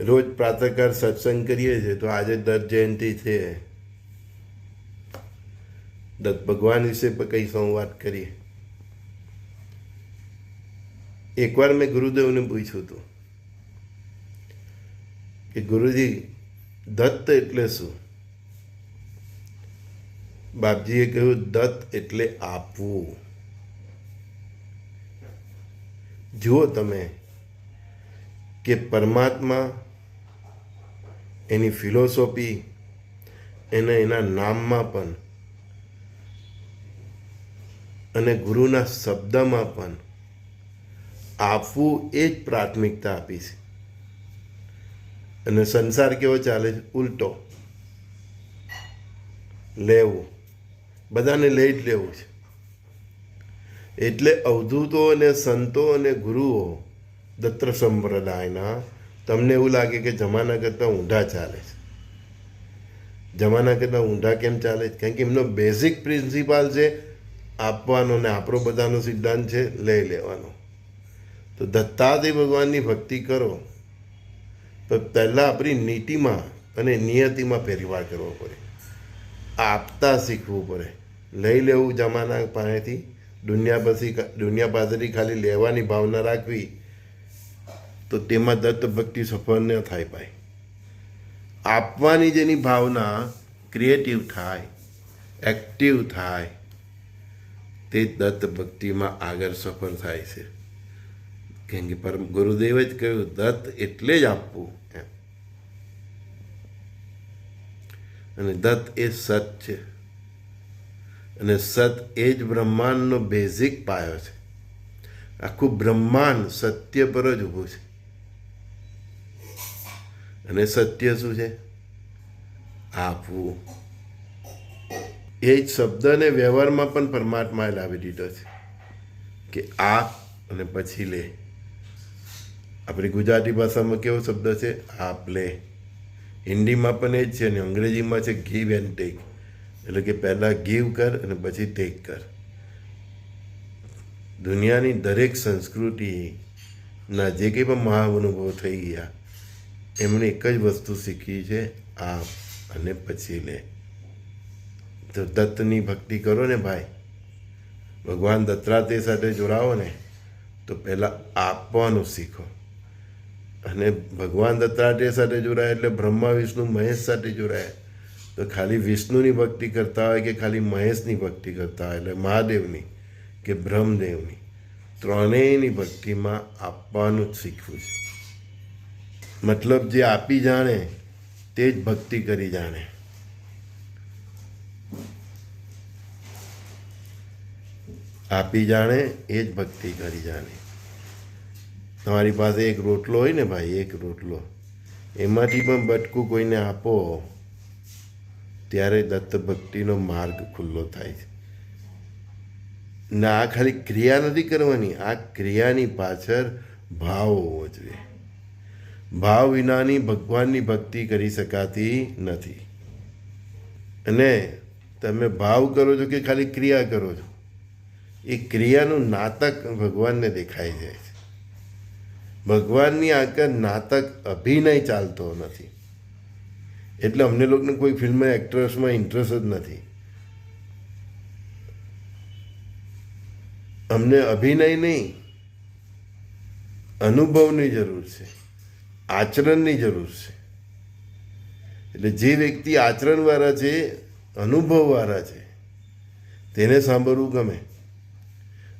રોજ પ્રાતઃકાળ સત્સંગ કરીએ છીએ, તો આજે દત્ત જયંતિ છે, દત્ત ભગવાન વિશે પણ કંઈ સંવાદ કરીએ. એકવાર મેં ગુરુદેવને પૂછ્યું હતું કે ગુરુજી, દત્ત એટલે શું? બાપજીએ કહ્યું, દત્ત એટલે આપવું. જુઓ તમે કે પરમાત્મા, એની ફિલોસોફી, એના નામમાં પણ અને ગુરુના શબ્દમાં પણ આપવું એ જ પ્રાથમિકતા આપી છે. અને સંસાર કેવો ચાલે છે? ઉલટો. લેવું, બધાને લઈ જ લેવું છે. એટલે અવધૂતો અને સંતો અને ગુરુઓ દત્ત સંપ્રદાયના, તમને એવું લાગે કે જમાના કરતાં ઊંધા ચાલે છે. જમાના કરતાં ઊંધા કેમ ચાલે છે? કારણ કે એમનો બેઝિક પ્રિન્સિપાલ છે આપવાનો, ને આપણો બધાનો સિદ્ધાંત છે લઈ લેવાનો. તો દત્તાત્રેય ભગવાનની ભક્તિ કરો તો પહેલાં આપણી નીતિમાં અને નિયતિમાં ફેરફાર કરવો પડે. આપતા શીખવું પડે. લઈ લેવું જમાના પાસેથી, દુનિયા પાસેથી ખાલી લેવાની ભાવના રાખવી, તો તેમાં દત્ત ભક્તિ સફળ ન થાય પાય. આપવાની જેની ભાવના ક્રિએટિવ થાય, એક્ટિવ થાય, તે દત્ત ભક્તિમાં આગળ સફળ થાય છે. કેમ કે પરમ ગુરુદેવે જ કહ્યું, દત્ત એટલે જ આપવું એમ. અને દત્ત એ સત છે, અને સત એ જ બ્રહ્માંડનો બેઝિક પાયો છે. આખું બ્રહ્માંડ સત્ય પર જ ઊભું છે. અને સત્ય શું છે? આપવું. એ જ શબ્દને વ્યવહારમાં પણ પરમાત્માએ લાવી દીધો છે કે આપ અને પછી લે. આપણી ગુજરાતી ભાષામાં કેવો શબ્દ છે? આપ લે. હિન્દીમાં પણ એ જ છે, અને અંગ્રેજીમાં છે ગીવ એન્ડ ટેક. એટલે કે પહેલાં ગીવ કર અને પછી ટેક કર. દુનિયાની દરેક સંસ્કૃતિના જે કંઈ પણ મહાઅનુભવો થઈ ગયા, એમણે એક જ વસ્તુ શીખી છે, આપ અને પછી લે. તો દત્તની ભક્તિ કરો ને ભાઈ, ભગવાન દત્તાત્રેય સાથે જોડાવો ને, તો પહેલાં આપવાનું શીખો. અને ભગવાન દત્તાત્રેય સાથે જોડાય એટલે બ્રહ્મા વિષ્ણુ મહેશ સાથે જોડાય. તો ખાલી વિષ્ણુની ભક્તિ કરતા હોય કે ખાલી મહેશની ભક્તિ કરતા હોય, એટલે મહાદેવની કે બ્રહ્મદેવની, ત્રણેયની ભક્તિમાં આપવાનું જ શીખવું છે. મતલબ જે આપી જાણે તે જ ભક્તિ કરી જાણે. આપી જાણે એ જ ભક્તિ કરી જાણે. તમારી પાસે એક રોટલો હોય ને ભાઈ, એક રોટલો, એમાંથી પણ બટકું કોઈને આપો, ત્યારે દત્ત ભક્તિનો માર્ગ ખુલ્લો થાય છે. ના, આ ખાલી ક્રિયા નથી કરવાની, આ ક્રિયાની પાછળ ભાવ હોવો જોઈએ. ભાવ વિનાની ભગવાનની ભક્તિ કરી શકાતી નથી. અને તમે ભાવ કરો છો કે ખાલી ક્રિયા કરો છો, એ ક્રિયાનું નાટક ભગવાનને દેખાઈ જાય છે. ભગવાનની આગળ નાટક, અભિનય ચાલતો નથી. એટલે અમને લોકોને કોઈ ફિલ્મ એક્ટ્રેસમાં ઇન્ટરેસ્ટ જ નથી. અમને અભિનય નહીં, અનુભવની જરૂર છે, આચરણની જરૂર છે. એટલે જે વ્યક્તિ આચરણવાળા છે, અનુભવવાળા છે, તેને સાંભળવું ગમે.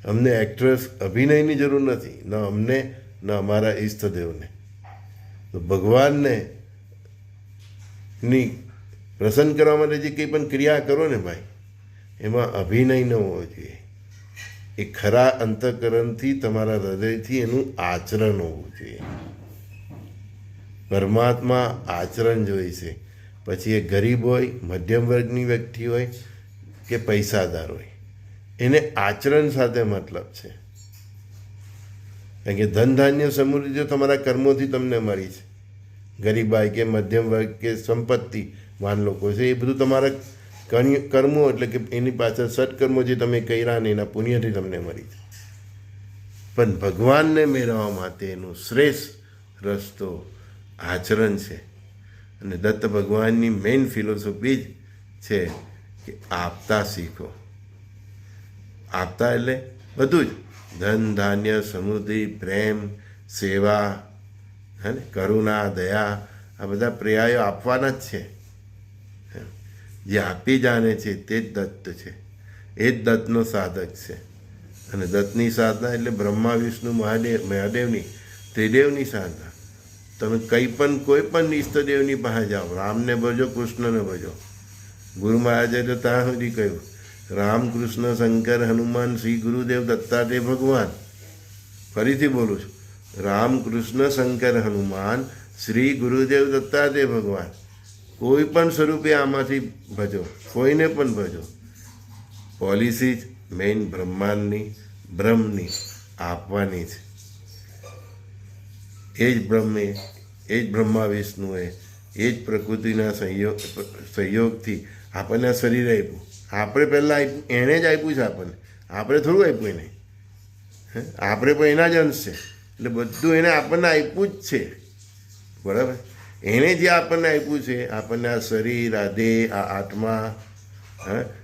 અમને એક્ટ્રેસ અભિનયની જરૂર નથી, ન અમને ન અમારા ઈષ્ટદેવને. તો ભગવાનને ની પ્રસન્ન કરવા માટે જે કંઈ પણ ક્રિયા કરો ને ભાઈ, એમાં અભિનય ન હોવો જોઈએ. એ ખરા અંતઃકરણથી, તમારા હૃદયથી એનું આચરણ હોવું જોઈએ. પરમાત્મા આચરણ જોઈ છે. પછી એ ગરીબ હોય, મધ્યમ વર્ગની વ્યક્તિ હોય કે પૈસાદાર હોય, એને આચરણ સાથે મતલબ છે. કારણ કે ધન ધાન્ય સમૃદ્ધિ તો તમારા કર્મોથી તમને મળી છે. ગરીબાઈ કે મધ્યમ વર્ગ કે સંપત્તિવાન લોકો છે, એ બધું તમારા કર્મો, એટલે કે એની પાછળ સત્કર્મો જે તમે કર્યા ને એના પુણ્યથી તમને મળી છે. પણ ભગવાનને મેળવવા માટેનો શ્રેષ્ઠ રસ્તો આચરણ છે. અને દત્ત ભગવાનની મેઇન ફિલોસોફી જ છે કે આપતા શીખો. આપતા એટલે બધું જ, ધન ધાન્ય સમૃદ્ધિ પ્રેમ સેવા, હે ને, કરુણા દયા, આ બધા પર્યાયો આપવાના જ છે. જે આપી જાણે છે તે જ દત્ત છે, એ જ દત્તનો સાધક છે. અને દત્તની સાધના એટલે બ્રહ્મા વિષ્ણુ મહાદેવની ત્રિદેવની સાધના. તમે કંઈ પણ કોઈ પણ ઈષ્ટદેવની પાસે જાઓ, રામને ભજો કૃષ્ણને ભજો. ગુરુ મહારાજે તો ત્યાં સુધી કહ્યું, રામ કૃષ્ણ શંકર હનુમાન શ્રી ગુરુદેવ દત્તાત્રેય ભગવાન. ફરીથી બોલું છું, રામ કૃષ્ણ શંકર હનુમાન શ્રી ગુરુદેવ દત્તાત્રેય ભગવાન. કોઈ પણ સ્વરૂપે આમાંથી ભજો, કોઈને પણ ભજો. પોલિસી જ મેઇન બ્રહ્માંડની બ્રહ્મની આપવાની છે. એ જ બ્રહ્મે, એ જ બ્રહ્મા વિષ્ણુએ, એ જ પ્રકૃતિના સહયોગથી આપણને શરીર આપ્યું. આપણે પહેલાં આપ્યું, એણે જ આપ્યું છે આપણને, આપણે થોડું આપ્યું એને. આપણે પણ એના જ અંશ છે, એટલે બધું એને આપણને આપ્યું જ છે. બરાબર, એણે જે આપણને આપ્યું છે, આપણને આ શરીર, આ દેહ, આ આત્મા,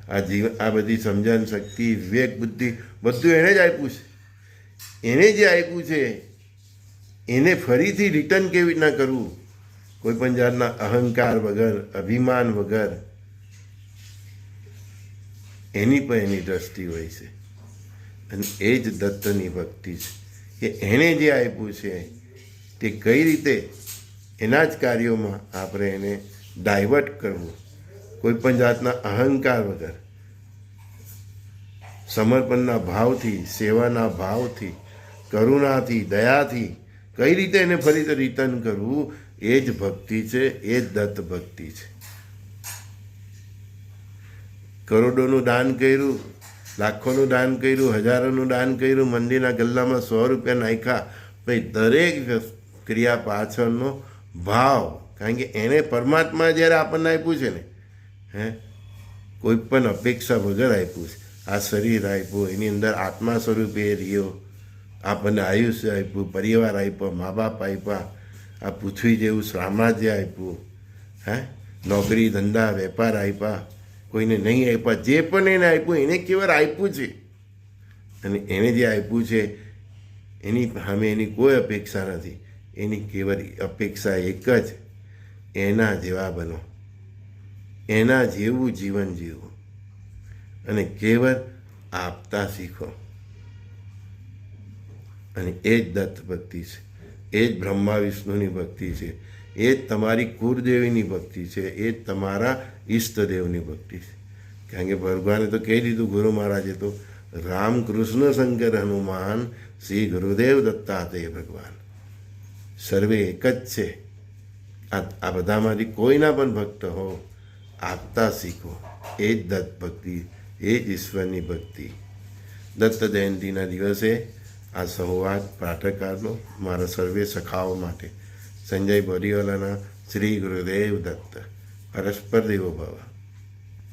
આ જીવન, આ બધી સમજણ શક્તિ, વિવેક બુદ્ધિ, બધું એણે જ આપ્યું છે. એણે જે આપ્યું છે એને ફરીથી રિટર્ન કેવી રીતના કરવું, કોઈ પણ જાતના અહંકાર વગર, અભિમાન વગર, એની પણ એની દ્રષ્ટિ હોય છે. અને એ જ દત્તની ભક્તિ છે કે એણે જે આપ્યું છે તે કઈ રીતે એના જ કાર્યોમાં આપણે એને ડાયવર્ટ કરવું, કોઈ પણ જાતના અહંકાર વગર, સમર્પણના ભાવથી, સેવાના ભાવથી, કરુણાથી, દયાથી કઈ રીતે એને ફરીથી રિટર્ન કરવું, એ જ ભક્તિ છે, એ જ દત્ત ભક્તિ છે. કરોડોનું દાન કર્યું, લાખોનું દાન કર્યું, હજારોનું દાન કર્યું, મંદિરના ગલ્લામાં 100 રૂપિયા નાખ્યા, ભાઈ દરેક ક્રિયા પાછળનો ભાવ, કારણ કે એણે પરમાત્મા જ્યારે આપણને આપ્યું છે ને, કોઈ પણ અપેક્ષા વગર આપ્યું છે. આ શરીર આપ્યું, એની અંદર આત્મા સ્વરૂપે રહ્યો, આપણને આયુષ્ય આપ્યું, પરિવાર આપ્યો, મા બાપ આપ્યા, આ પૃથ્વી જેવું સામ્રાજ્ય આપ્યું, નોકરી ધંધા વેપાર આપ્યા, કોઈને નહીં આપ્યા. જે પણ એને આપ્યું એને કેવળ આપ્યું છે. અને એણે જે આપ્યું છે એની સામે એની કોઈ અપેક્ષા નથી. એની કેવળ અપેક્ષા એક જ, એના જેવા બનો, એના જેવું જીવન જીવો અને કેવળ આપતા શીખો. અને એ જ દત્ત ભક્તિ છે, એ જ બ્રહ્મા વિષ્ણુની ભક્તિ છે, એ જ તમારી કુળદેવીની ભક્તિ છે, એ જ તમારા ઈષ્ટદેવની ભક્તિ છે. કારણ કે ભગવાને તો કહી દીધું, ગુરુ મહારાજે તો, રામ કૃષ્ણ શંકર હનુમાન શ્રી ગુરુદેવ દત્તાત્રેય ભગવાન. સર્વે એક જ છે. આ બધામાંથી કોઈના પણ ભક્ત હો, આપતા શીખો. એ જ દત્ત ભક્તિ, એ જ ઈશ્વરની ભક્તિ. દત્ત જયંતિના દિવસે આ સંવાદ પ્રાતઃકાળનો મારા સર્વે સખાઓ માટે સંજય બોરીવાલાના શ્રી ગુરુદેવ દત્ત. પરસ્પર દેવો ભવ.